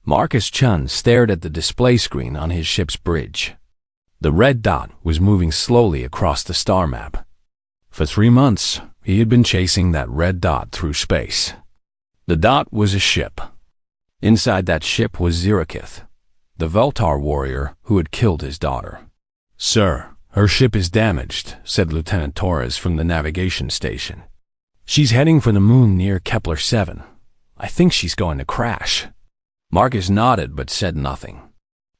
Marcus Chun stared at the display screen on his ship's bridge. The red dot was moving slowly across the star map. For 3 months, he had been chasing that red dot through space. The dot was a ship. Inside that ship was Zirakith, the Veltar warrior who had killed his daughter. "Sir, her ship is damaged," said Lieutenant Torres from the navigation station. "She's heading for the moon near Kepler 7. I think she's going to crash." Marcus nodded but said nothing.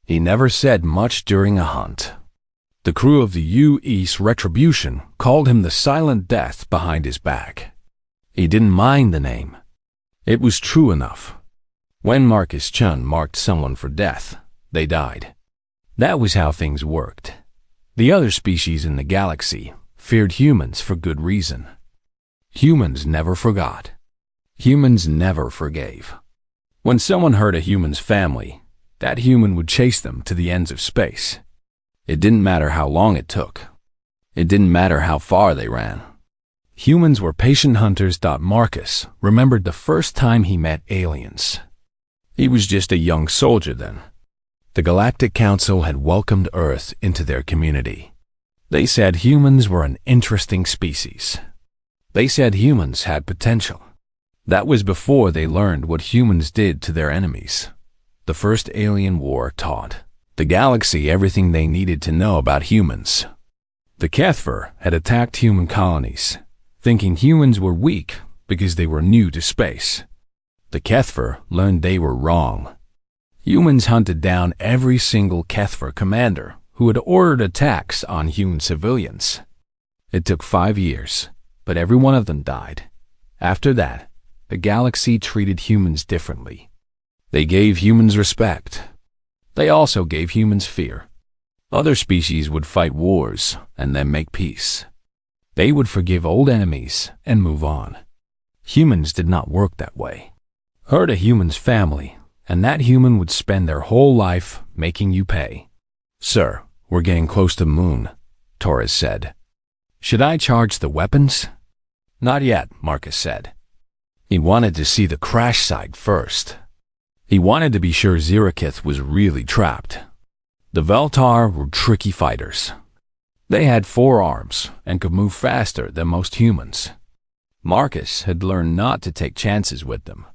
He never said much during a hunt. The crew of the U.S. Retribution called him the Silent Death behind his back. He didn't mind the name. It was true enough. When Marcus Chun marked someone for death, they died. That was how things worked. The other species in the galaxy feared humans for good reason. Humans never forgot. Humans never forgave. When someone hurt a human's family, that human would chase them to the ends of space. It didn't matter how long it took. It didn't matter how far they ran. Humans were patient hunters. Marcus remembered the first time he met aliens. He was just a young soldier then. The Galactic Council had welcomed Earth into their community. They said humans were an interesting species. They said humans had potential. That was before they learned what humans did to their enemies. The first alien war taught the galaxy everything they needed to know about humans. The Kethver had attacked human colonies, thinking humans were weak because they were new to space. The Kethver learned they were wrong. Humans hunted down every single Kethver commander who had ordered attacks on human civilians. It took 5 years, but every one of them died. After that, the galaxy treated humans differently. They gave humans respect. They also gave humans fear. Other species would fight wars and then make peace. They would forgive old enemies and move on. Humans did not work that way. Hurt a human's family, and that human would spend their whole life making you pay. "Sir, we're getting close to the moon," Torres said. "Should I charge the weapons?" "Not yet," Marcus said. He wanted to see the crash site first. He wanted to be sure Zirakith was really trapped. The Veltar were tricky fighters. They had 4 arms and could move faster than most humans. Marcus had learned not to take chances with them.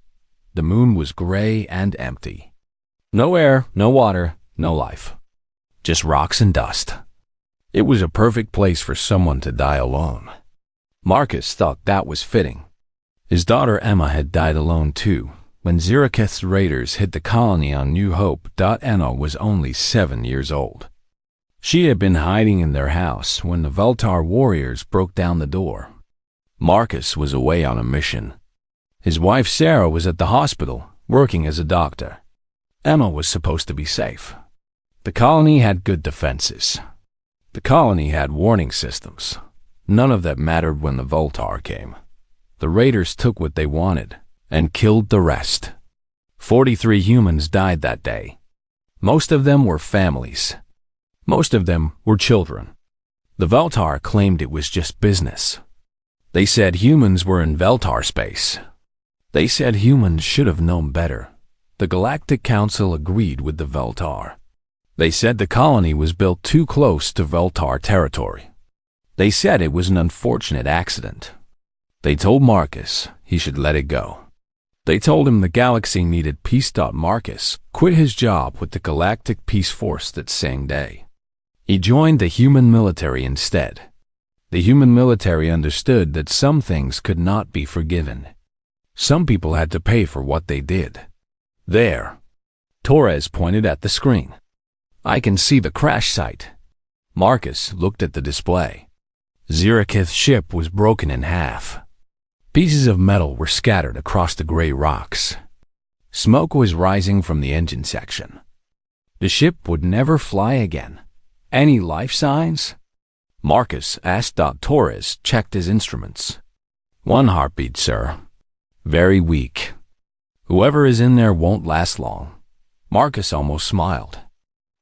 The moon was gray and empty. No air, no water, no life. Just rocks and dust. It was a perfect place for someone to die alone. Marcus thought that was fitting. His daughter Emma had died alone too, when Zirakith's raiders hit the colony on New Hope. Emma was only 7 years old. She had been hiding in their house when the Veltar warriors broke down the door. Marcus was away on a mission. His wife Sarah was at the hospital, working as a doctor. Emma was supposed to be safe. The colony had good defenses. The colony had warning systems. None of that mattered when the Veltar came. The raiders took what they wanted and killed the rest. 43 humans died that day. Most of them were families. Most of them were children. The Veltar claimed it was just business. They said humans were in Veltar space. They said humans should have known better. The Galactic Council agreed with the Veltar. They said the colony was built too close to Veltar territory. They said it was an unfortunate accident. They told Marcus he should let it go. They told him the galaxy needed peace. Marcus quit his job with the Galactic Peace Force that same day. He joined the human military instead. The human military understood that some things could not be forgiven. Some people had to pay for what they did. There. Torres pointed at the screen. "I can see the crash site." Marcus looked at the display. Zirakith's ship was broken in half. Pieces of metal were scattered across the gray rocks. Smoke was rising from the engine section. The ship would never fly again. Any life signs? Marcus asked. Torres checked his instruments. "1 heartbeat, sir. Very weak. Whoever is in there won't last long." Marcus almost smiled.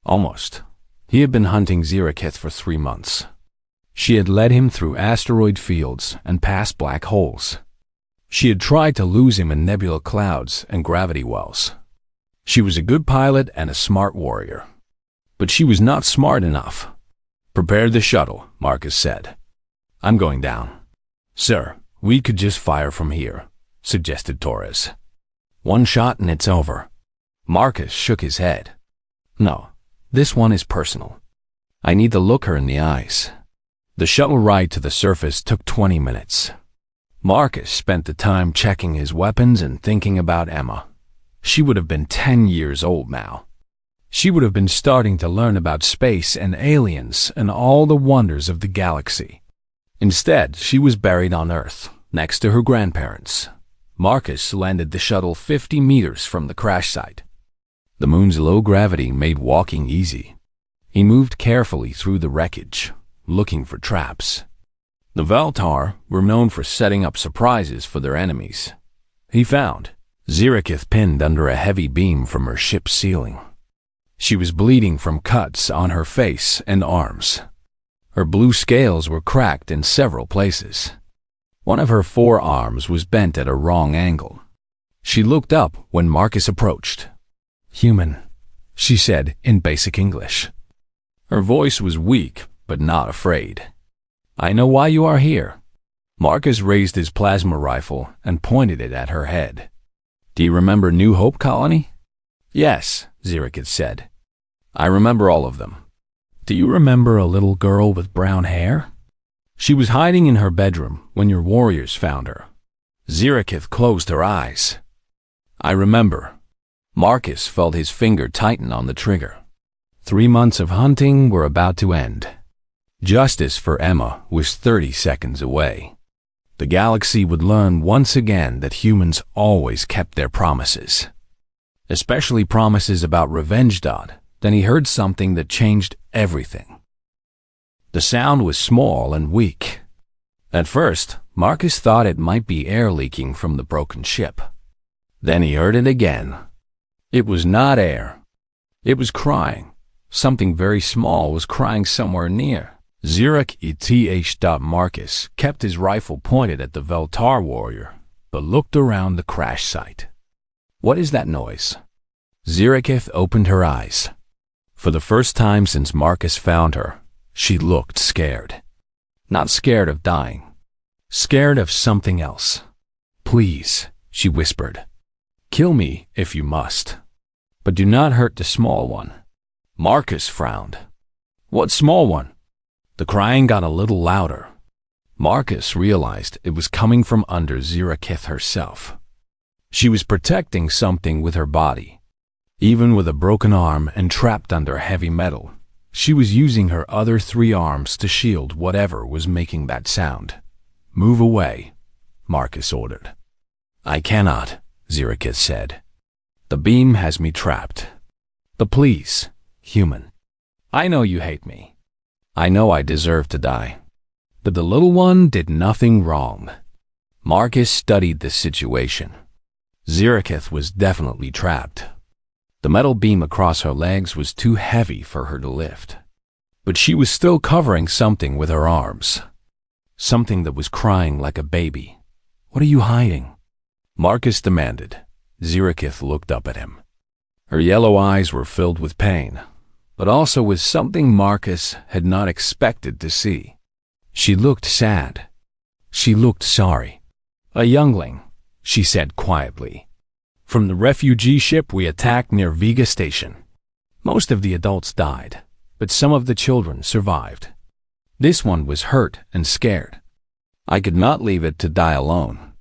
Almost. He had been hunting Zirakith for 3 months. She had led him through asteroid fields and past black holes. She had tried to lose him in nebula clouds and gravity wells. She was a good pilot and a smart warrior. But she was not smart enough. "Prepare the shuttle," Marcus said. "I'm going down." "Sir, we could just fire from here," suggested Torres. "One shot and it's over." Marcus shook his head. "No, this one is personal. I need to look her in the eyes." The shuttle ride to the surface took 20 minutes. Marcus spent the time checking his weapons and thinking about Emma. She would have been 10 years old now. She would have been starting to learn about space and aliens and all the wonders of the galaxy. Instead, she was buried on Earth, next to her grandparents. Marcus landed the shuttle 50 meters from the crash site. The moon's low gravity made walking easy. He moved carefully through the wreckage, looking for traps. The Valtar were known for setting up surprises for their enemies. He found Zirakith pinned under a heavy beam from her ship's ceiling. She was bleeding from cuts on her face and arms. Her blue scales were cracked in several places. One of her forearms was bent at a wrong angle. She looked up when Marcus approached. "Human," she said in basic English. Her voice was weak, but not afraid. "I know why you are here." Marcus raised his plasma rifle and pointed it at her head. "Do you remember New Hope Colony?" "Yes," Zirakith said. "I remember all of them." "Do you remember a little girl with brown hair? She was hiding in her bedroom when your warriors found her." Zirakith closed her eyes. "I remember." Marcus felt his finger tighten on the trigger. 3 months of hunting were about to end. Justice for Emma was 30 seconds away. The galaxy would learn once again that humans always kept their promises. Especially promises about revenge. Then he heard something that changed everything. The sound was small and weak. At first, Marcus thought it might be air leaking from the broken ship. Then he heard it again. It was not air. It was crying. Something very small was crying somewhere near. Marcus kept his rifle pointed at the Valtar warrior, but looked around the crash site. "What is that noise?" Zirakith opened her eyes. For the first time since Marcus found her, she looked scared. Not scared of dying. Scared of something else. "Please," she whispered. "Kill me if you must. But do not hurt the small one." Marcus frowned. "What small one?" The crying got a little louder. Marcus realized it was coming from under Zirakith herself. She was protecting something with her body. Even with a broken arm and trapped under heavy metal, she was using her other 3 arms to shield whatever was making that sound. "Move away," Marcus ordered. "I cannot," Zirakith said. "The beam has me trapped." "But please, human. I know you hate me. I know I deserve to die. But the little one did nothing wrong." Marcus studied the situation. Zirakith was definitely trapped. The metal beam across her legs was too heavy for her to lift. But she was still covering something with her arms. Something that was crying like a baby. "What are you hiding?" Marcus demanded. Zirakith looked up at him. Her yellow eyes were filled with pain, but also with something Marcus had not expected to see. She looked sad. She looked sorry. "A youngling," she said quietly. "From the refugee ship we attacked near Vega Station. Most of the adults died, but some of the children survived. This one was hurt and scared. I could not leave it to die alone."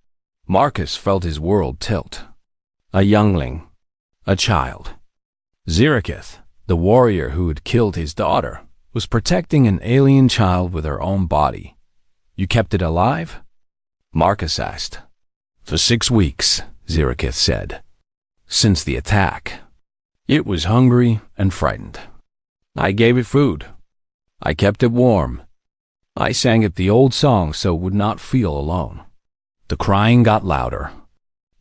Marcus felt his world tilt. A youngling. A child. Zirakith, the warrior who had killed his daughter, was protecting an alien child with her own body. "You kept it alive?" Marcus asked. "For 6 weeks, Zirakith said. "Since the attack. It was hungry and frightened. I gave it food. I kept it warm. I sang it the old song so it would not feel alone." The crying got louder.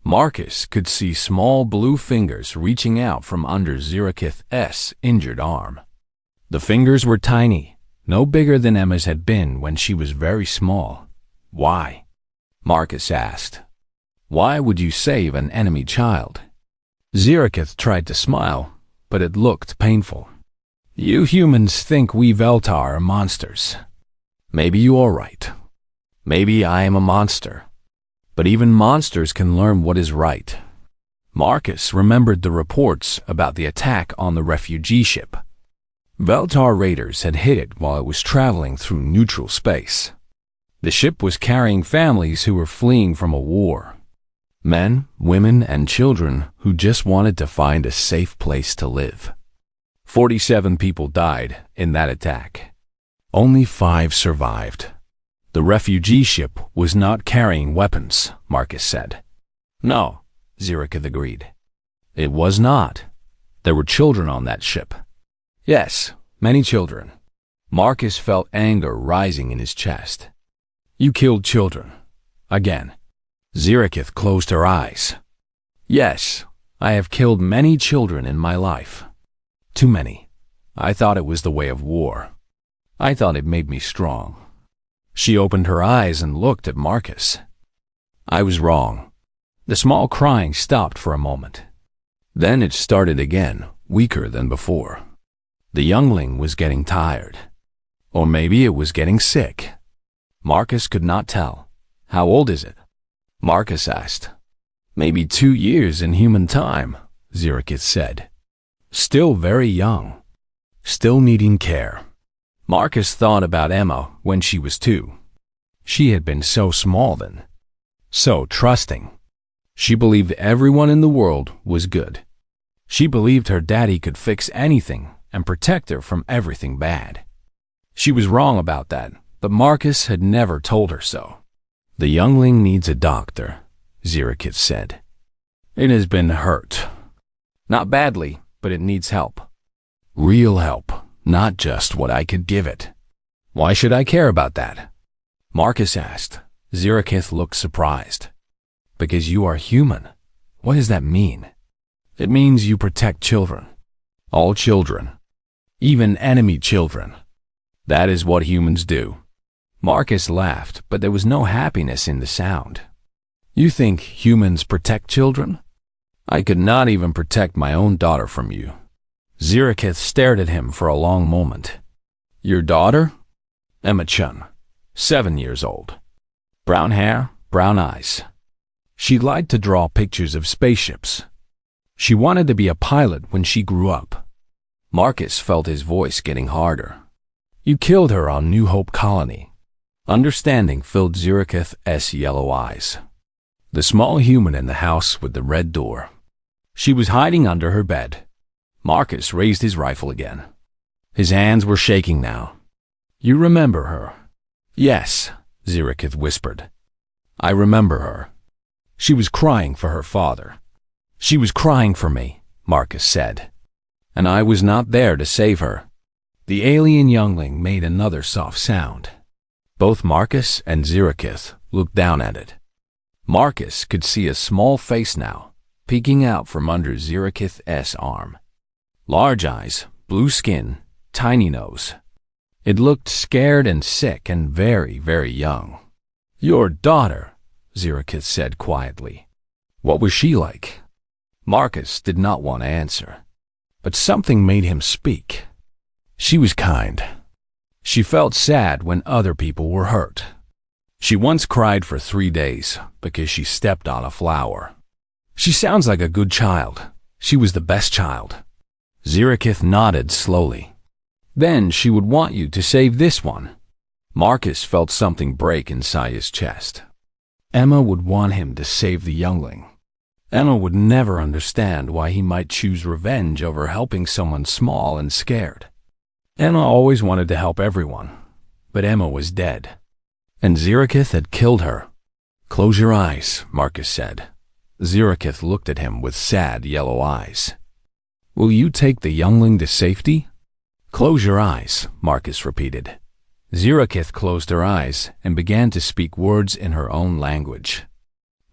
Marcus could see small blue fingers reaching out from under Zirakith's injured arm. The fingers were tiny, no bigger than Emma's had been when she was very small. "Why?" Marcus asked. "Why would you save an enemy child?" Zirakith tried to smile, but it looked painful. You humans think we Veltar are monsters. Maybe you are right. Maybe I am a monster. But even monsters can learn what is right. Marcus remembered the reports about the attack on the refugee ship. Veltar raiders had hit it while it was traveling through neutral space. The ship was carrying families who were fleeing from a war. Men, women, and children who just wanted to find a safe place to live. 47 people died in that attack. Only 5 survived. The refugee ship was not carrying weapons, Marcus said. No, Zirakith agreed. It was not. There were children on that ship. Yes, many children. Marcus felt anger rising in his chest. You killed children. Again. Zirakith closed her eyes. Yes, I have killed many children in my life. Too many. I thought it was the way of war. I thought it made me strong. She opened her eyes and looked at Marcus. I was wrong. The small crying stopped for a moment. Then it started again, weaker than before. The youngling was getting tired. Or maybe it was getting sick. Marcus could not tell. How old is it? Marcus asked. Maybe 2 years in human time, Zirakith said. Still very young. Still needing care. Marcus thought about Emma when she was 2. She had been so small then. So trusting. She believed everyone in the world was good. She believed her daddy could fix anything and protect her from everything bad. She was wrong about that, but Marcus had never told her so. The youngling needs a doctor, Zirakith said. It has been hurt. Not badly, but it needs help. Real help, not just what I could give it. Why should I care about that? Marcus asked. Zirakith looked surprised. Because you are human. What does that mean? It means you protect children. All children. Even enemy children. That is what humans do. Marcus laughed, but there was no happiness in the sound. You think humans protect children? I could not even protect my own daughter from you. Zirakith stared at him for a long moment. Your daughter? Emma-chun, 7 years old. Brown hair, brown eyes. She liked to draw pictures of spaceships. She wanted to be a pilot when she grew up. Marcus felt his voice getting harder. You killed her on New Hope Colony. Understanding filled Zirakith's yellow eyes. The small human in the house with the red door. She was hiding under her bed. Marcus raised his rifle again. His hands were shaking now. You remember her? Yes, Zirakith whispered. I remember her. She was crying for her father. She was crying for me, Marcus said. And I was not there to save her. The alien youngling made another soft sound. Both Marcus and Zirakith looked down at it. Marcus could see a small face now, peeking out from under Zirakith's arm. Large eyes, blue skin, tiny nose. It looked scared and sick and very, very young. Your daughter, Zirakith said quietly. What was she like? Marcus did not want to answer, but something made him speak. She was kind. She felt sad when other people were hurt. She once cried for 3 days because she stepped on a flower. She sounds like a good child. She was the best child. Zirakith nodded slowly. Then she would want you to save this one. Marcus felt something break inside his chest. Emma would want him to save the youngling. Emma would never understand why he might choose revenge over helping someone small and scared. Emma always wanted to help everyone, but Emma was dead. And Zirakith had killed her. Close your eyes, Marcus said. Zirakith looked at him with sad yellow eyes. Will you take the youngling to safety? Close your eyes, Marcus repeated. Zirakith closed her eyes and began to speak words in her own language.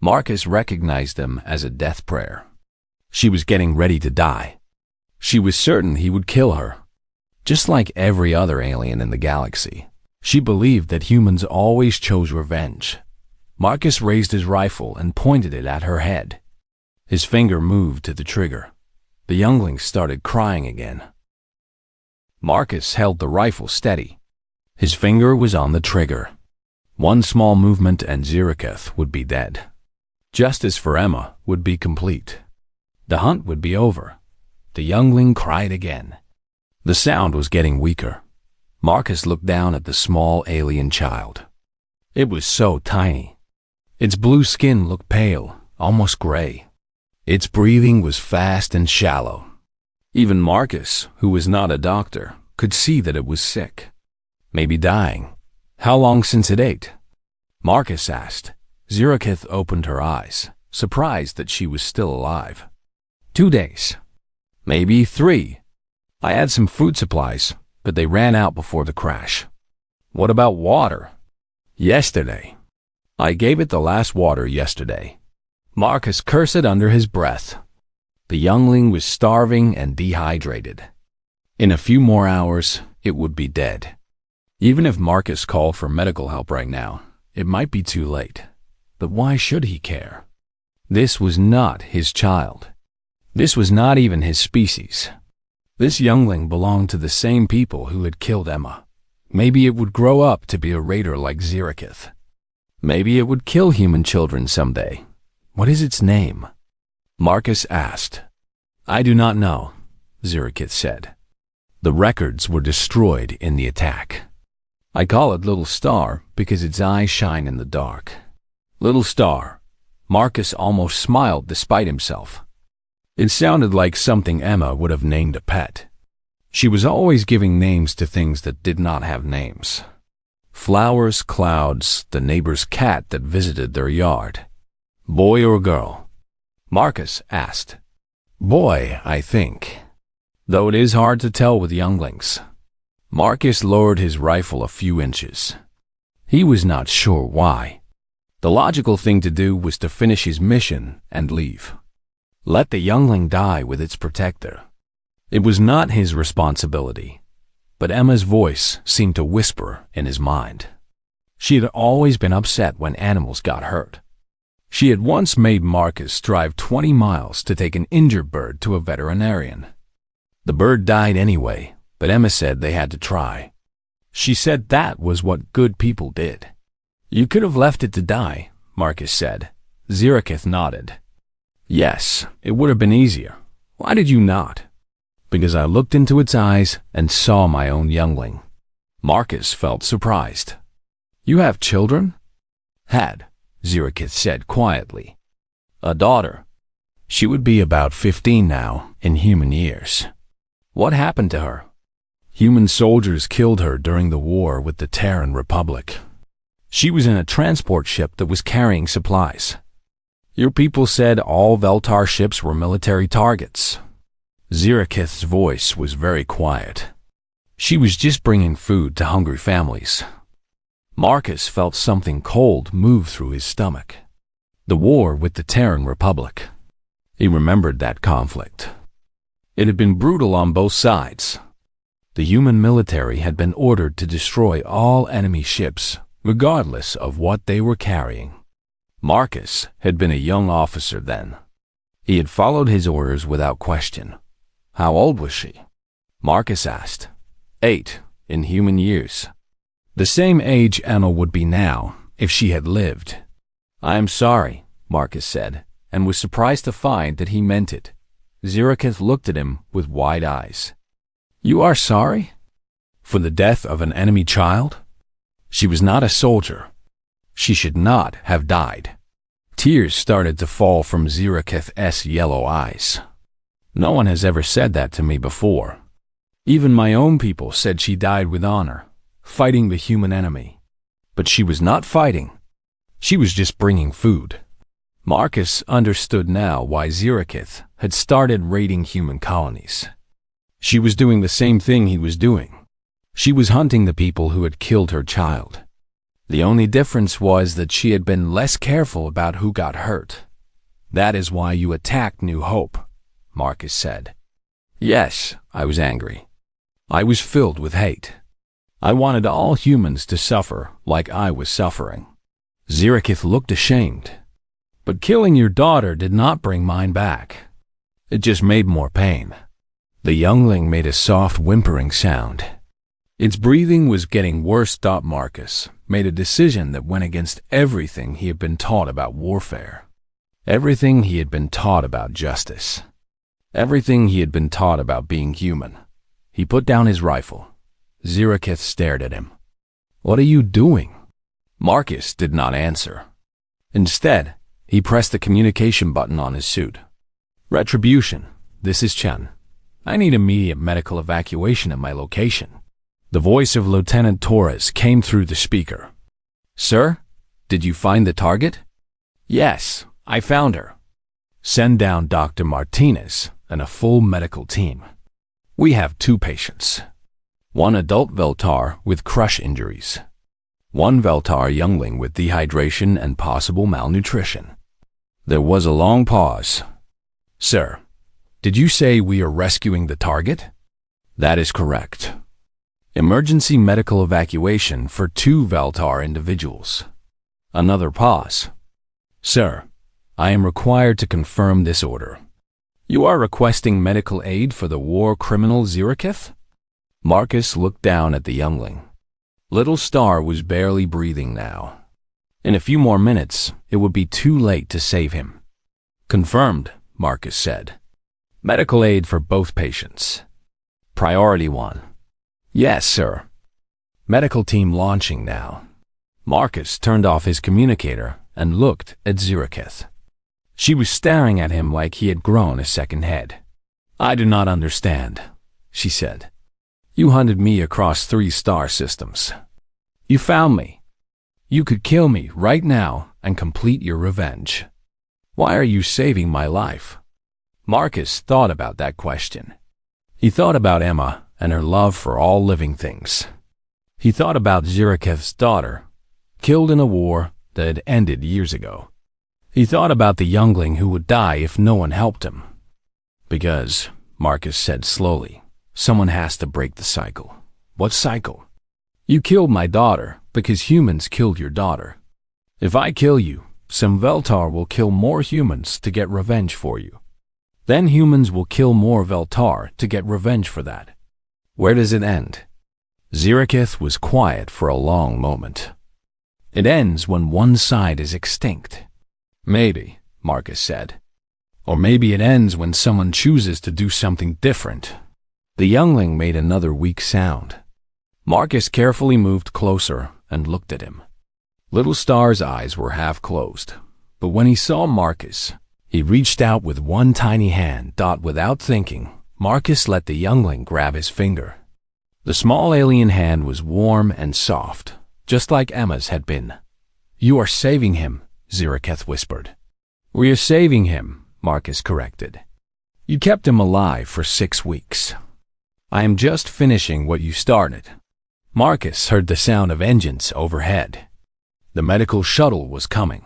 Marcus recognized them as a death prayer. She was getting ready to die. She was certain he would kill her. Just like every other alien in the galaxy, she believed that humans always chose revenge. Marcus raised his rifle and pointed it at her head. His finger moved to the trigger. The youngling started crying again. Marcus held the rifle steady. His finger was on the trigger. One small movement and Ziriketh would be dead. Justice for Emma would be complete. The hunt would be over. The youngling cried again. The sound was getting weaker. Marcus looked down at the small alien child. It was so tiny. Its blue skin looked pale, almost gray. Its breathing was fast and shallow. Even Marcus, who was not a doctor, could see that it was sick. Maybe dying. How long since it ate? Marcus asked. Ziriketh opened her eyes, surprised that she was still alive. 2 days. Maybe 3. I had some food supplies, but they ran out before the crash. What about water? Yesterday. I gave it the last water yesterday. Marcus cursed under his breath. The youngling was starving and dehydrated. In a few more hours, it would be dead. Even if Marcus called for medical help right now, it might be too late. But why should he care? This was not his child. This was not even his species. This youngling belonged to the same people who had killed Emma. Maybe it would grow up to be a raider like Ziriketh. Maybe it would kill human children someday. What is its name? Marcus asked. I do not know, Ziriketh said. The records were destroyed in the attack. I call it Little Star because its eyes shine in the dark. Little Star. Marcus almost smiled despite himself. It sounded like something Emma would have named a pet. She was always giving names to things that did not have names. Flowers, clouds, the neighbor's cat that visited their yard. Boy or girl? Marcus asked. Boy, I think. Though it is hard to tell with younglings. Marcus lowered his rifle a few inches. He was not sure why. The logical thing to do was to finish his mission and leave. Let the youngling die with its protector. It was not his responsibility, but Emma's voice seemed to whisper in his mind. She had always been upset when animals got hurt. She had once made Marcus drive 20 miles to take an injured bird to a veterinarian. The bird died anyway, but Emma said they had to try. She said that was what good people did. You could have left it to die, Marcus said. Ziriketh nodded. Yes, it would have been easier. Why did you not? Because I looked into its eyes and saw my own youngling. Marcus felt surprised. You have children? Had, Ziriketh said quietly. A daughter. She would be about 15 now, in human years. What happened to her? Human soldiers killed her during the war with the Terran Republic. She was in a transport ship that was carrying supplies. Your people said all Veltar ships were military targets. Ziriketh's voice was very quiet. She was just bringing food to hungry families. Marcus felt something cold move through his stomach. The war with the Terran Republic. He remembered that conflict. It had been brutal on both sides. The human military had been ordered to destroy all enemy ships, regardless of what they were carrying. Marcus had been a young officer then. He had followed his orders without question. How old was she? Marcus asked. 8, in human years. The same age Emma would be now, if she had lived. I am sorry, Marcus said, and was surprised to find that he meant it. Ziriketh looked at him with wide eyes. You are sorry? For the death of an enemy child? She was not a soldier. She should not have died. Tears started to fall from Ziriketh's yellow eyes. No one has ever said that to me before. Even my own people said she died with honor, fighting the human enemy. But she was not fighting. She was just bringing food. Marcus understood now why Ziriketh had started raiding human colonies. She was doing the same thing he was doing. She was hunting the people who had killed her child. The only difference was that she had been less careful about who got hurt. That is why you attacked New Hope, Marcus said. Yes, I was angry. I was filled with hate. I wanted all humans to suffer like I was suffering. Ziriketh looked ashamed. But killing your daughter did not bring mine back. It just made more pain. The youngling made a soft whimpering sound. Its breathing was getting worse. Marcus made a decision that went against everything he had been taught about warfare, everything he had been taught about justice, everything he had been taught about being human. He put down his rifle. Zirakith stared at him. "What are you doing?" Marcus did not answer. Instead, he pressed the communication button on his suit. "Retribution, this is Chen. I need immediate medical evacuation at my location." The voice of Lieutenant Torres came through the speaker. "Sir, did you find the target?" "Yes, I found her." "Send down Dr. Martinez and a full medical team. We have 2 patients. 1 adult Veltar with crush injuries. 1 Veltar youngling with dehydration and possible malnutrition." There was a long pause. "Sir, did you say we are rescuing the target?" "That is correct. Emergency medical evacuation for 2 Veltar individuals." Another pause. "Sir, I am required to confirm this order. You are requesting medical aid for the war criminal Zirakith?" Marcus looked down at the youngling. Little Star was barely breathing now. In a few more minutes, it would be too late to save him. "Confirmed," Marcus said. "Medical aid for both patients. Priority 1. "Yes, sir." Medical team launching now. Marcus turned off his communicator and looked at Zirakith. She was staring at him like he had grown a second head. "I do not understand," she said. "You hunted me across 3 star systems. You found me. You could kill me right now and complete your revenge. Why are you saving my life?" Marcus thought about that question. He thought about Emma and her love for all living things. He thought about Zirakith's daughter, killed in a war that had ended years ago. He thought about the youngling who would die if no one helped him. "Because," Marcus said slowly, "someone has to break the cycle." "What cycle?" "You killed my daughter because humans killed your daughter. If I kill you, some Veltar will kill more humans to get revenge for you. Then humans will kill more Veltar to get revenge for that. Where does it end?" Zirakith was quiet for a long moment. "It ends when one side is extinct." "Maybe," Marcus said. "Or maybe it ends when someone chooses to do something different." The youngling made another weak sound. Marcus carefully moved closer and looked at him. Little Star's eyes were half closed, but when he saw Marcus, he reached out with one tiny hand. Without thinking, Marcus let the youngling grab his finger. The small alien hand was warm and soft, just like Emma's had been. "You are saving him," Zirakith whispered. "We are saving him," Marcus corrected. "You kept him alive for 6 weeks. I am just finishing what you started." Marcus heard the sound of engines overhead. The medical shuttle was coming.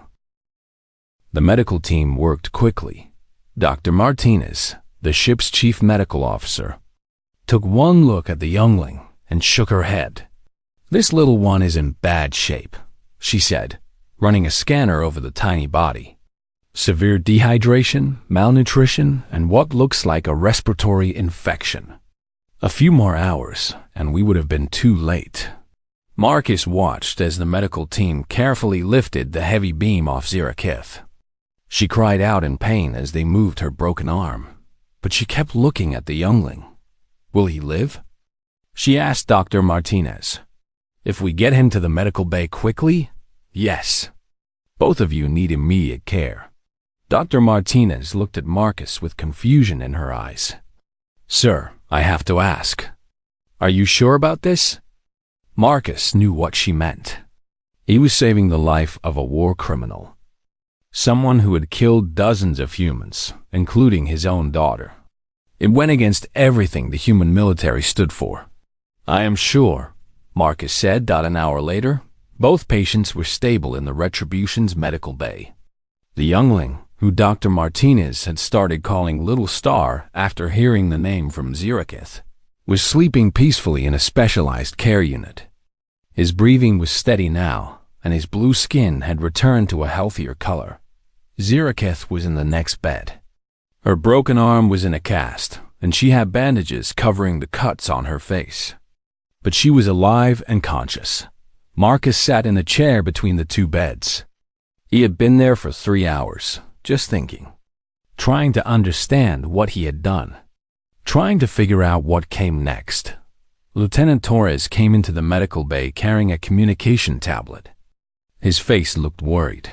The medical team worked quickly. Dr. Martinez, the ship's chief medical officer, took one look at the youngling and shook her head. "This little one is in bad shape," she said, running a scanner over the tiny body. "Severe dehydration, malnutrition, and what looks like a respiratory infection. A few more hours, and we would have been too late." Marcus watched as the medical team carefully lifted the heavy beam off Zirakith. She cried out in pain as they moved her broken arm, but she kept looking at the youngling. "Will he live?" She asked Dr. Martinez. "If we get him to the medical bay quickly, yes. Both of you need immediate care." Dr. Martinez looked at Marcus with confusion in her eyes. "Sir, I have to ask. Are you sure about this?" Marcus knew what she meant. He was saving the life of a war criminal. Someone who had killed dozens of humans, including his own daughter. It went against everything the human military stood for. "I am sure," Marcus said. An hour later, both patients were stable in the Retribution's medical bay. The youngling, who Dr. Martinez had started calling Little Star after hearing the name from Zirakith, was sleeping peacefully in a specialized care unit. His breathing was steady now, and his blue skin had returned to a healthier color. Ziraketh was in the next bed. Her broken arm was in a cast, and she had bandages covering the cuts on her face. But she was alive and conscious. Marcus sat in a chair between the two beds. He had been there for 3 hours, just thinking, trying to understand what he had done, trying to figure out what came next. Lieutenant Torres came into the medical bay carrying a communication tablet. His face looked worried.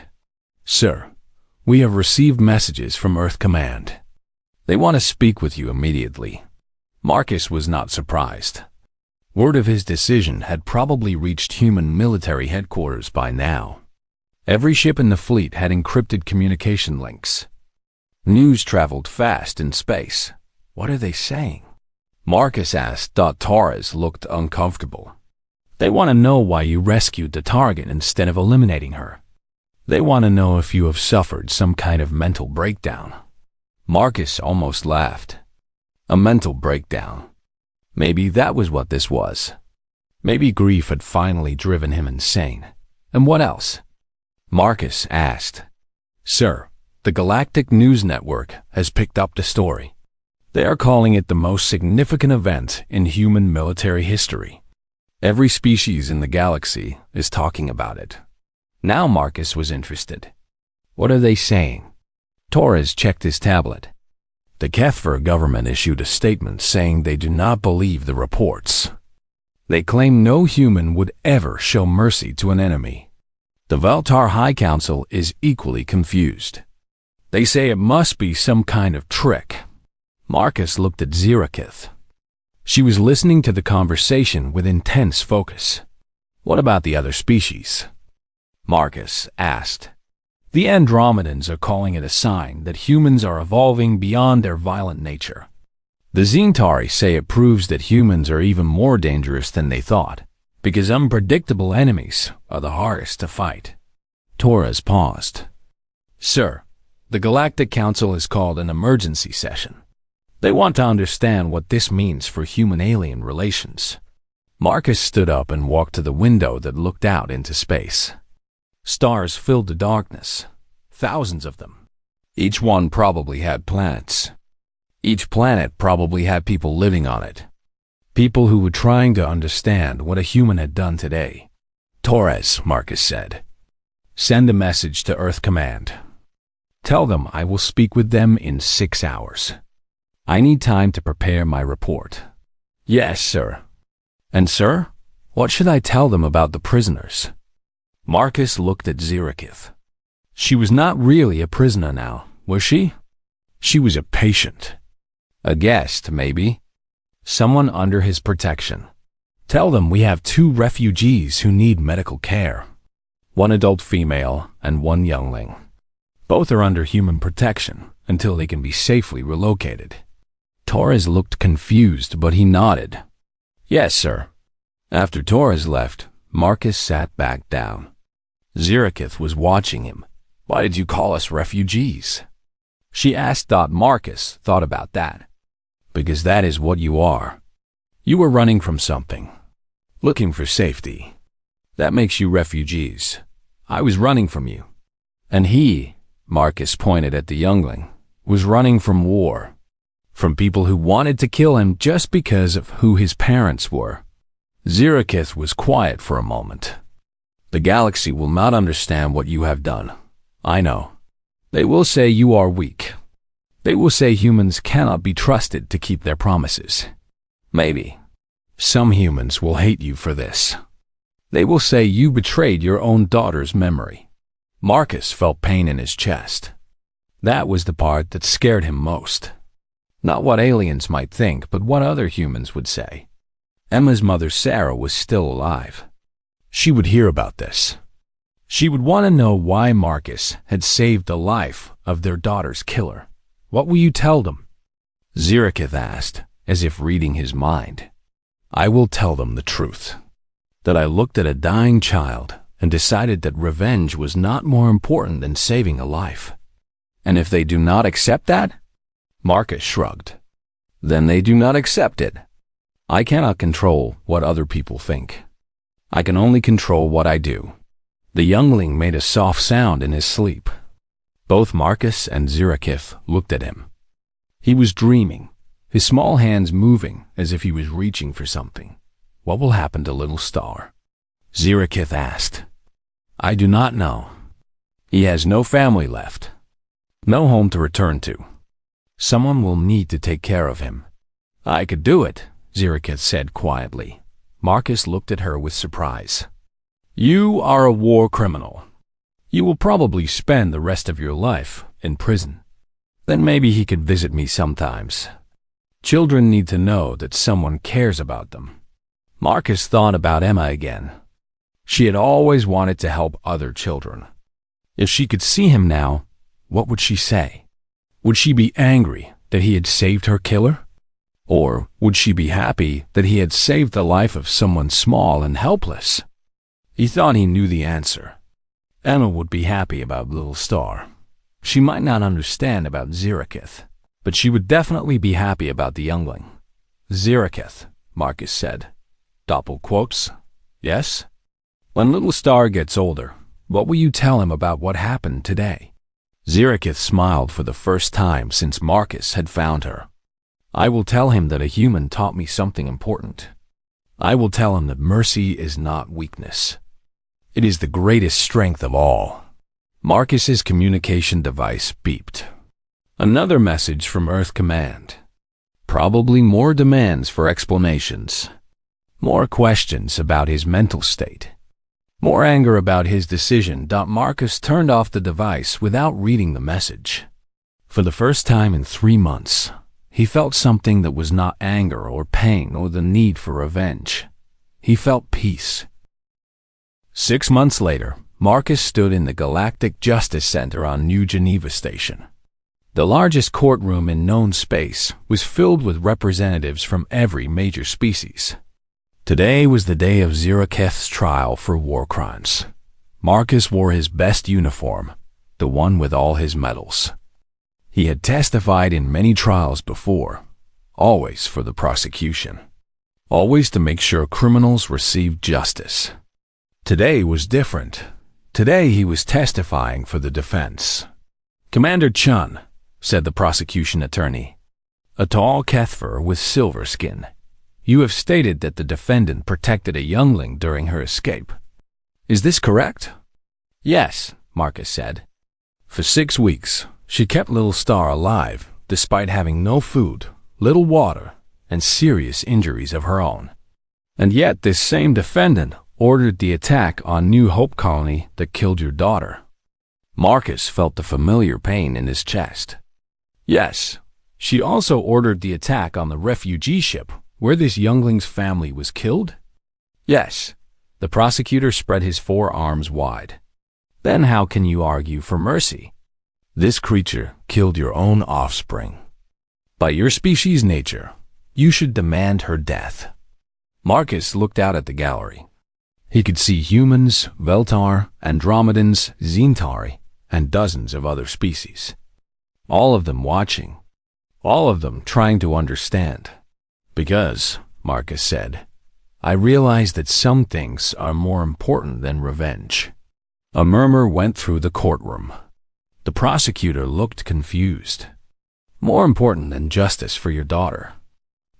"Sir, we have received messages from Earth Command. They want to speak with you immediately." Marcus was not surprised. Word of his decision had probably reached human military headquarters by now. Every ship in the fleet had encrypted communication links. News traveled fast in space. What are they saying? Marcus asked. Torres looked uncomfortable. "They want to know why you rescued the target instead of eliminating her. They want to know if you have suffered some kind of mental breakdown." Marcus almost laughed. A mental breakdown. Maybe that was what this was. Maybe grief had finally driven him insane. And what else? Marcus asked. "Sir, the Galactic News Network has picked up the story. They are calling it the most significant event in human military history. Every species in the galaxy is talking about it." Now Marcus was interested. "What are they saying?" Torres checked his tablet. The Kethver government issued a statement saying they do not believe the reports. They claim no human would ever show mercy to an enemy. The Valtar High Council is equally confused. They say it must be some kind of trick. Marcus looked at Ziraketh. She was listening to the conversation with intense focus. "What about the other species?" Marcus asked. "The Andromedans are calling it a sign that humans are evolving beyond their violent nature. The Zintari say it proves that humans are even more dangerous than they thought, because unpredictable enemies are the hardest to fight." Torres paused. "Sir, the Galactic Council has called an emergency session. They want to understand what this means for human-alien relations." Marcus stood up and walked to the window that looked out into space. Stars filled the darkness, thousands of them. Each one probably had planets. Each planet probably had people living on it. People who were trying to understand what a human had done today. "Torres," Marcus said, "send a message to Earth Command. Tell them I will speak with them in 6 hours. I need time to prepare my report." "Yes, sir." "And sir, what should I tell them about the prisoners?" Marcus looked at Ziraketh. She was not really a prisoner now, was she? She was a patient. A guest, maybe. Someone under his protection. "Tell them we have 2 refugees who need medical care. 1 adult female and 1 youngling. Both are under human protection until they can be safely relocated." Torres looked confused, but he nodded. "Yes, sir." After Torres left, Marcus sat back down. Ziraketh was watching him. "Why did you call us refugees?" she asked. Marcus thought about that. "Because that is what you are. You were running from something, looking for safety. That makes you refugees. I was running from you. And he," Marcus pointed at the youngling, "was running from war. From people who wanted to kill him just because of who his parents were." Ziraketh was quiet for a moment. "The galaxy will not understand what you have done. I know. They will say you are weak. They will say humans cannot be trusted to keep their promises. Maybe. Some humans will hate you for this. They will say you betrayed your own daughter's memory." Marcus felt pain in his chest. That was the part that scared him most. Not what aliens might think, but what other humans would say. Emma's mother, Sarah, was still alive. She would hear about this. She would want to know why Marcus had saved the life of their daughter's killer. "What will you tell them?" Ziraketh asked, as if reading his mind. "I will tell them the truth. That I looked at a dying child and decided that revenge was not more important than saving a life. And if they do not accept that?" Marcus shrugged. "Then they do not accept it. I cannot control what other people think. I can only control what I do." The youngling made a soft sound in his sleep. Both Marcus and Zirakith looked at him. He was dreaming, his small hands moving as if he was reaching for something. What will happen to little Star? Zirakith asked. I do not know. He has no family left. No home to return to. Someone will need to take care of him. I could do it, Zirakith said quietly. Marcus looked at her with surprise. You are a war criminal. You will probably spend the rest of your life in prison. Then maybe he could visit me sometimes. Children need to know that someone cares about them. Marcus thought about Emma again. She had always wanted to help other children. If she could see him now, what would she say? Would she be angry that he had saved her killer? Or would she be happy that he had saved the life of someone small and helpless? He thought he knew the answer. Emma would be happy about little Star. She might not understand about Zirakith, but she would definitely be happy about the youngling. Zirakith, Marcus said. Doppel quotes. Yes? When little Star gets older, what will you tell him about what happened today? Zirakith smiled for the first time since Marcus had found her. I will tell him that a human taught me something important. I will tell him that mercy is not weakness. It is the greatest strength of all. Marcus's communication device beeped. Another message from Earth Command. Probably more demands for explanations. More questions about his mental state. More anger about his decision. Marcus turned off the device without reading the message. For the first time in 3 months, he felt something that was not anger or pain or the need for revenge. He felt peace. 6 months later, Marcus stood in the Galactic Justice Center on New Geneva Station. The largest courtroom in known space was filled with representatives from every major species. Today was the day of Zirakith's trial for war crimes. Marcus wore his best uniform, the one with all his medals. He had testified in many trials before, always for the prosecution, always to make sure criminals received justice. Today was different. Today he was testifying for the defense. Commander Chun, said the prosecution attorney, a tall Kethfer with silver skin. You have stated that the defendant protected a youngling during her escape. Is this correct? Yes, Marcus said. For 6 weeks, she kept little Star alive, despite having no food, little water, and serious injuries of her own. And yet this same defendant ordered the attack on New Hope Colony that killed your daughter. Marcus felt the familiar pain in his chest. Yes, she also ordered the attack on the refugee ship where this youngling's family was killed? Yes. The prosecutor spread his forearms wide. Then how can you argue for mercy? This creature killed your own offspring. By your species' nature, you should demand her death. Marcus looked out at the gallery. He could see humans, Veltar, Andromedans, Xentari, and dozens of other species. All of them watching. All of them trying to understand. Because, Marcus said, I realize that some things are more important than revenge. A murmur went through the courtroom. The prosecutor looked confused. More important than justice for your daughter.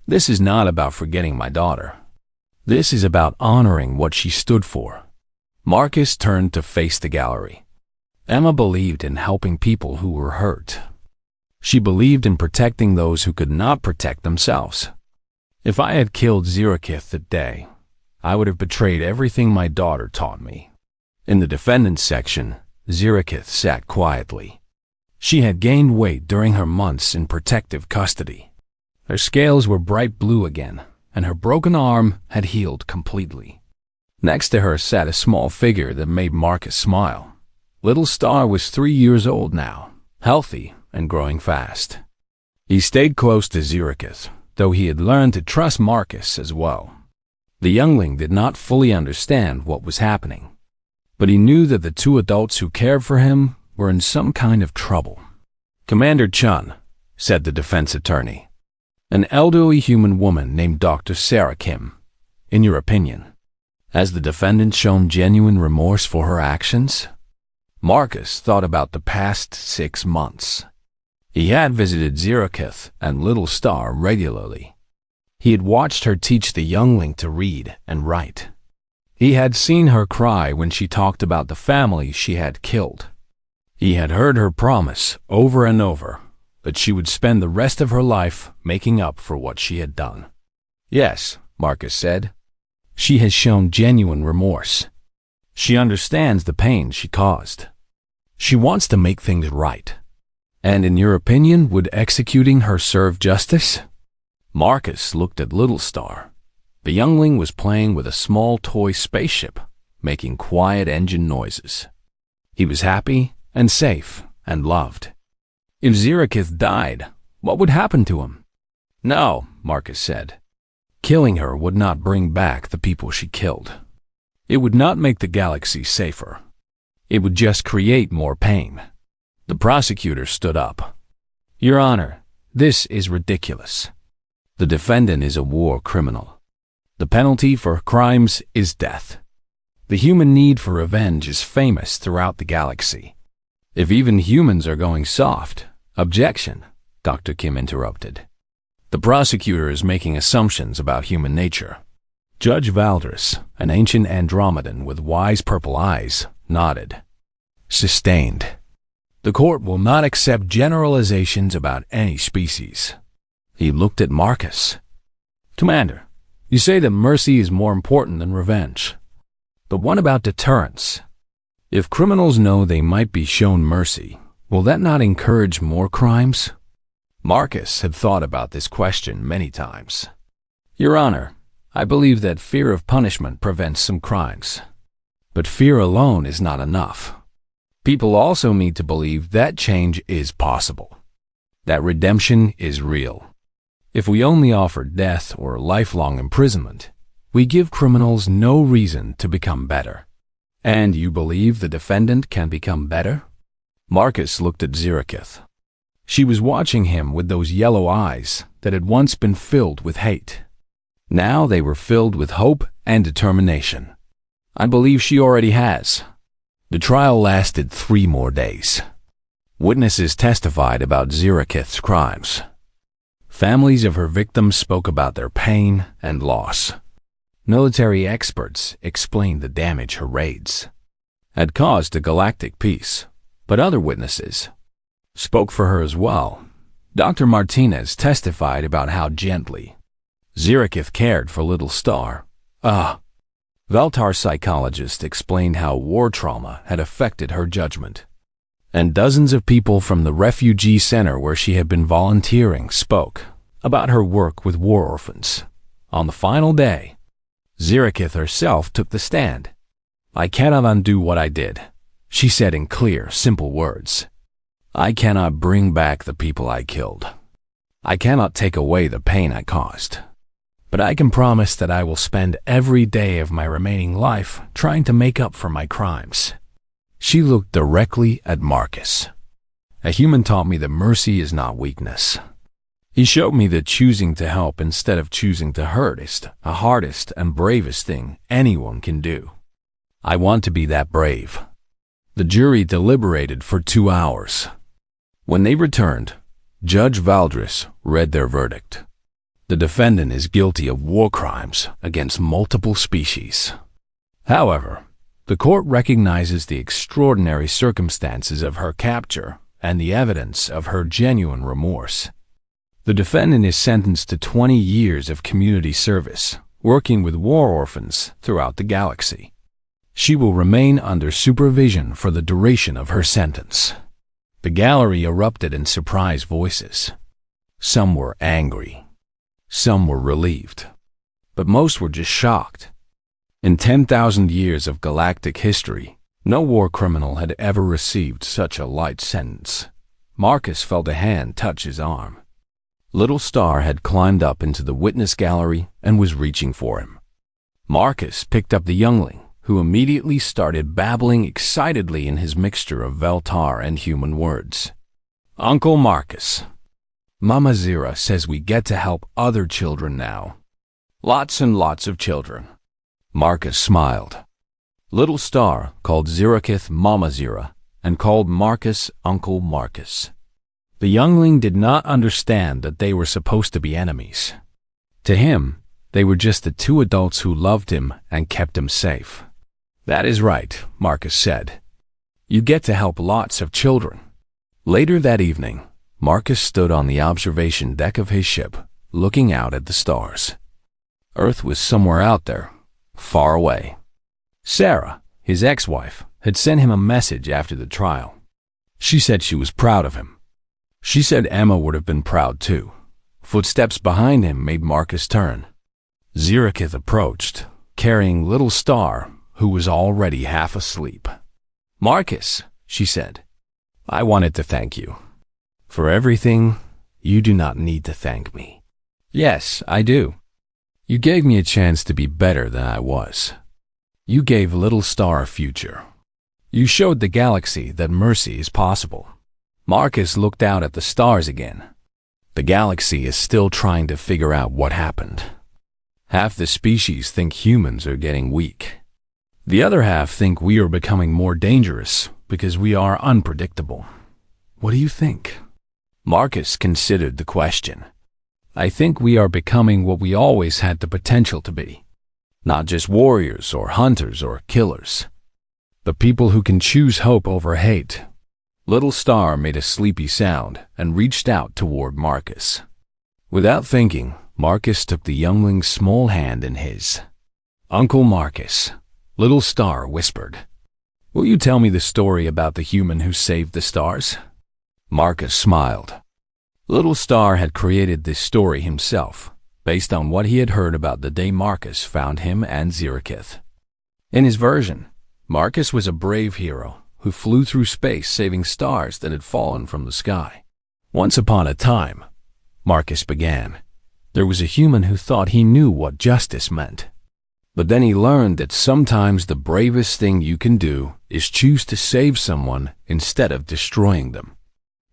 This is not about forgetting my daughter. This is about honoring what she stood for. Marcus turned to face the gallery. Emma believed in helping people who were hurt. She believed in protecting those who could not protect themselves. If I had killed Zirakith that day, I would have betrayed everything my daughter taught me. In the defendant's section, Zirakith sat quietly. She had gained weight during her months in protective custody. Her scales were bright blue again, and her broken arm had healed completely. Next to her sat a small figure that made Marcus smile. Little Star was 3 years old now, healthy and growing fast. He stayed close to Zirakith, though he had learned to trust Marcus as well. The youngling did not fully understand what was happening, but he knew that the 2 adults who cared for him were in some kind of trouble. Commander Chun, said the defense attorney, an elderly human woman named Dr. Sarah Kim. In your opinion, has the defendant shown genuine remorse for her actions? Marcus thought about the past 6 months. He had visited Zirakith and Little Star regularly. He had watched her teach the youngling to read and write. He had seen her cry when she talked about the family she had killed. He had heard her promise over and over that she would spend the rest of her life making up for what she had done. Yes, Marcus said. She has shown genuine remorse. She understands the pain she caused. She wants to make things right. And in your opinion, would executing her serve justice? Marcus looked at Little Star. The youngling was playing with a small toy spaceship, making quiet engine noises. He was happy and safe and loved. If Zirakith died, what would happen to him? No, Marcus said. Killing her would not bring back the people she killed. It would not make the galaxy safer. It would just create more pain. The prosecutor stood up. Your Honor, this is ridiculous. The defendant is a war criminal. The penalty for crimes is death. The human need for revenge is famous throughout the galaxy. If even humans are going soft, objection, Dr. Kim interrupted. The prosecutor is making assumptions about human nature. Judge Valdris, an ancient Andromedan with wise purple eyes, nodded. Sustained. The court will not accept generalizations about any species. He looked at Marcus. Commander, you say that mercy is more important than revenge. But what about deterrence? If criminals know they might be shown mercy, will that not encourage more crimes? Marcus had thought about this question many times. Your Honor, I believe that fear of punishment prevents some crimes. But fear alone is not enough. People also need to believe that change is possible, that redemption is real. If we only offer death or lifelong imprisonment, we give criminals no reason to become better. And you believe the defendant can become better? Marcus looked at Zirakith. She was watching him with those yellow eyes that had once been filled with hate. Now they were filled with hope and determination. I believe she already has. The trial lasted 3 more days. Witnesses testified about Zirakith's crimes. Families of her victims spoke about their pain and loss. Military experts explained the damage her raids had caused to galactic peace, but other witnesses spoke for her as well. Dr. Martinez testified about how gently Zirakith cared for Little Star. Valtar psychologist explained how war trauma had affected her judgment. And dozens of people from the refugee center where she had been volunteering spoke about her work with war orphans. On the final day, Zirakith herself took the stand. I cannot undo what I did, she said in clear, simple words. I cannot bring back the people I killed. I cannot take away the pain I caused. But I can promise that I will spend every day of my remaining life trying to make up for my crimes. She looked directly at Marcus. A human taught me that mercy is not weakness. He showed me that choosing to help instead of choosing to hurt is the hardest and bravest thing anyone can do. I want to be that brave. The jury deliberated for 2 hours. When they returned, Judge Valdris read their verdict. The defendant is guilty of war crimes against multiple species. However, the court recognizes the extraordinary circumstances of her capture and the evidence of her genuine remorse. The defendant is sentenced to 20 years of community service, working with war orphans throughout the galaxy. She will remain under supervision for the duration of her sentence. The gallery erupted in surprised voices. Some were angry. Some were relieved. But most were just shocked. In 10,000 years of galactic history, no war criminal had ever received such a light sentence. Marcus felt a hand touch his arm. Little Star had climbed up into the witness gallery and was reaching for him. Marcus picked up the youngling, who immediately started babbling excitedly in his mixture of Veltar and human words. Uncle Marcus, Mama Zira says we get to help other children now. Lots and lots of children. Marcus smiled. Little Star called Zirakith Mama Zira and called Marcus Uncle Marcus. The youngling did not understand that they were supposed to be enemies. To him, they were just the two adults who loved him and kept him safe. "That is right," Marcus said. "You get to help lots of children." Later that evening, Marcus stood on the observation deck of his ship, looking out at the stars. Earth was somewhere out there, far away. Sarah, his ex-wife, had sent him a message after the trial. She said she was proud of him. She said Emma would have been proud too. Footsteps behind him made Marcus turn. Zirikith approached, carrying little Star, who was already half asleep. "Marcus," she said, "I wanted to thank you. For everything, you do not need to thank me." "Yes, I do. You gave me a chance to be better than I was. You gave little Star a future. You showed the galaxy that mercy is possible." Marcus looked out at the stars again. The galaxy is still trying to figure out what happened. Half the species think humans are getting weak. The other half think we are becoming more dangerous because we are unpredictable. What do you think? Marcus considered the question. "I think we are becoming what we always had the potential to be. Not just warriors or hunters or killers. The people who can choose hope over hate." Little Star made a sleepy sound and reached out toward Marcus. Without thinking, Marcus took the youngling's small hand in his. "Uncle Marcus," Little Star whispered, "will you tell me the story about the human who saved the stars?" Marcus smiled. Little Star had created this story himself, based on what he had heard about the day Marcus found him and Zirikith. In his version, Marcus was a brave hero who flew through space saving stars that had fallen from the sky. "Once upon a time," Marcus began, "there was a human who thought he knew what justice meant. But then he learned that sometimes the bravest thing you can do is choose to save someone instead of destroying them."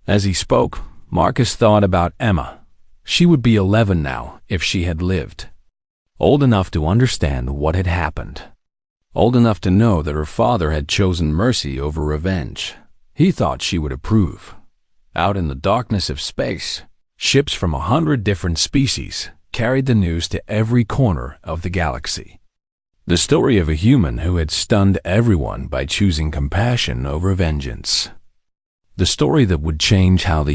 As he spoke, Marcus thought about Emma. She would be 11 now if she had lived. Old enough to understand what had happened. Old enough to know that her father had chosen mercy over revenge. He thought she would approve. Out in the darkness of space, ships from 100 different species carried the news to every corner of the galaxy. The story of a human who had stunned everyone by choosing compassion over vengeance. The story that would change how the